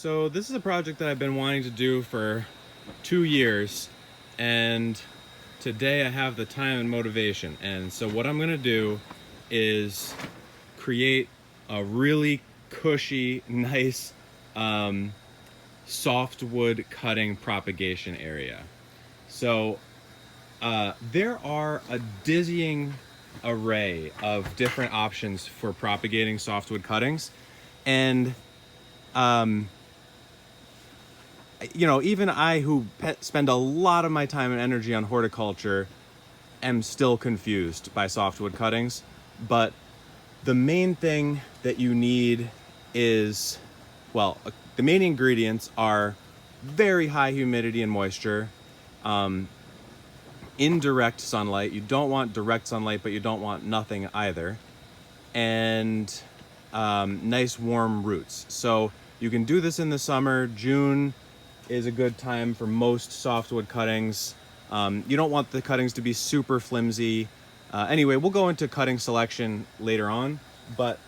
So this is a project that I've been wanting to do for 2 years, and today I have the time and motivation. And so what I'm gonna do is create a really cushy, nice softwood cutting propagation area. So there are a dizzying array of different options for propagating softwood cuttings, and even I, who spend a lot of my time and energy on horticulture, am still confused by softwood cuttings. But the main thing that you need is, the main ingredients are very high humidity and moisture, indirect sunlight. You don't want direct sunlight, but you don't want nothing either, and nice warm roots. So you can do this in the summer. June is a good time for most softwood cuttings. You don't want the cuttings to be super flimsy. Anyway, we'll go into cutting selection later on, but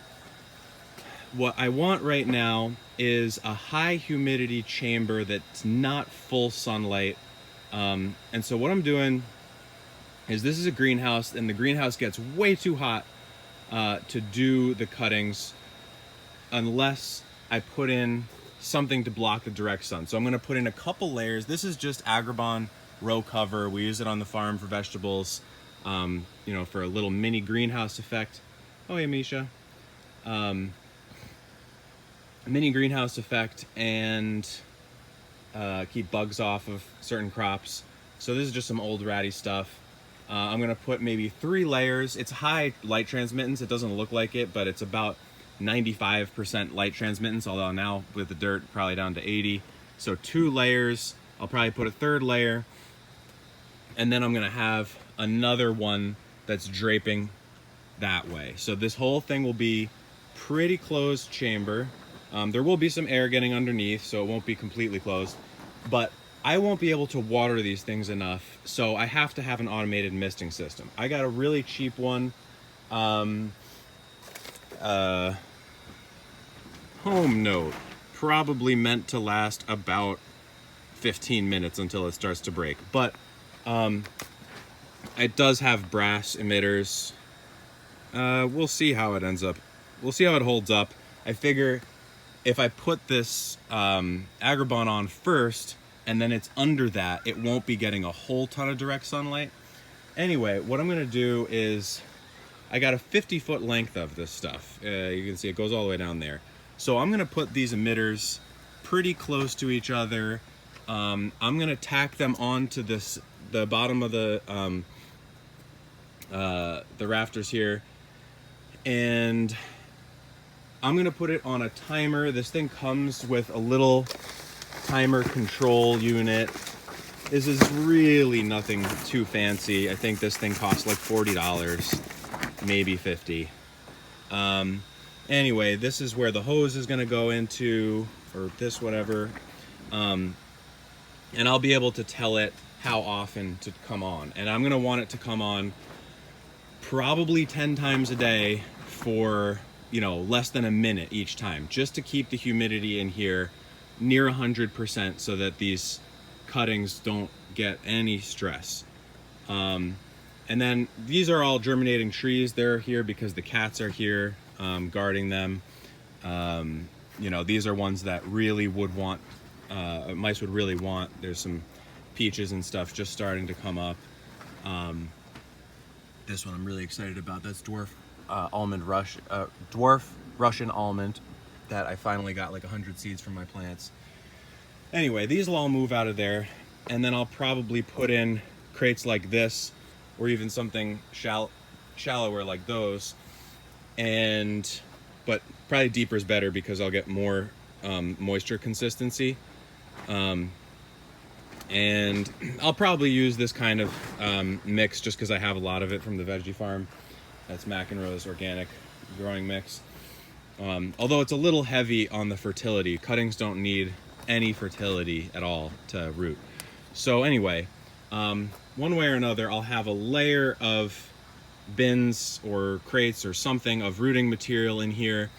what I want right now is a high humidity chamber that's not full sunlight. And so what I'm doing is, this is a greenhouse, and the greenhouse gets way too hot to do the cuttings unless I put in something to block the direct sun. So I'm gonna put in a couple layers. This is just Agribon row cover. We use it on the farm for vegetables, for a little mini greenhouse effect. Oh, hey, Misha. Mini greenhouse effect, and keep bugs off of certain crops. So this is just some old ratty stuff. I'm gonna put maybe 3 layers. It's high light transmittance. It doesn't look like it, but it's about 95% light transmittance, although now with the dirt probably down to 80. So 2 layers. I'll probably put a 3rd layer, and then I'm gonna have another one that's draping that way. So this whole thing will be pretty closed chamber. There will be some air getting underneath, so it won't be completely closed, but I won't be able to water these things enough, so I have to have an automated misting system. I got a really cheap one, home note, probably meant to last about 15 minutes until it starts to break, but it does have brass emitters. We'll see how it ends up. We'll see how it holds up. I figure if I put this Agribon on first and then it's under that, it won't be getting a whole ton of direct sunlight. Anyway, what I'm gonna do is, I got a 50-foot length of this stuff. You can see it goes all the way down there. So I'm gonna put these emitters pretty close to each other. I'm gonna tack them onto the bottom of the rafters here, and I'm gonna put it on a timer. This thing comes with a little timer control unit. This is really nothing too fancy. I think this thing costs like $40, maybe 50. Anyway, this is where the hose is gonna go into, or this whatever. And I'll be able to tell it how often to come on. And I'm gonna want it to come on probably 10 times a day for less than a minute each time, just to keep the humidity in here near 100%, so that these cuttings don't get any stress. And then these are all germinating trees. They're here because the cats are here guarding them. These are ones that really would want, mice would really want. There's some peaches and stuff just starting to come up. This one I'm really excited about. That's dwarf Russian almond that I finally got like 100 seeds from my plants. Anyway, these will all move out of there, and then I'll probably put in crates like this, or even something shallower like those. But probably deeper is better because I'll get more moisture consistency. And I'll probably use this kind of mix just because I have a lot of it from the veggie farm. That's McEnroe's organic growing mix. Although it's a little heavy on the fertility. Cuttings don't need any fertility at all to root. So anyway, one way or another, I'll have a layer of bins or crates or something of rooting material in here,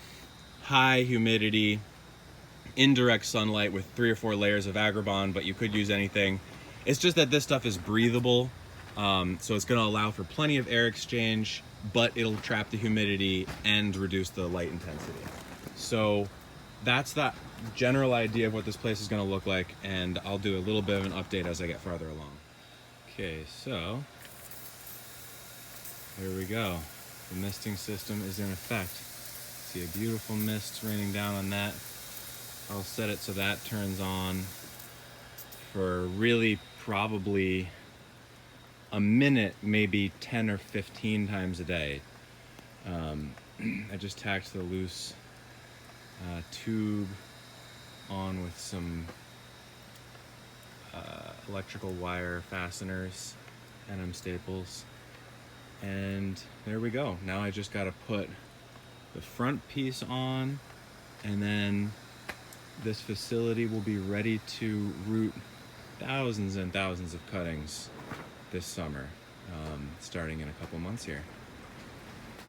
high humidity, indirect sunlight with 3 or 4 layers of agribond, but you could use anything. It's just that this stuff is breathable, so it's going to allow for plenty of air exchange, but it'll trap the humidity and reduce the light intensity. So that's that general idea of what this place is going to look like, and I'll do a little bit of an update as I get farther along. Okay, so here we go. The misting system is in effect. See a beautiful mist raining down on that. I'll set it so that turns on for really probably a minute, maybe 10 or 15 times a day. I just tacked the loose tube on with some electrical wire fasteners, NM staples, and there we go. Now I just got to put the front piece on, and then this facility will be ready to root thousands and thousands of cuttings this summer, starting in a couple months here.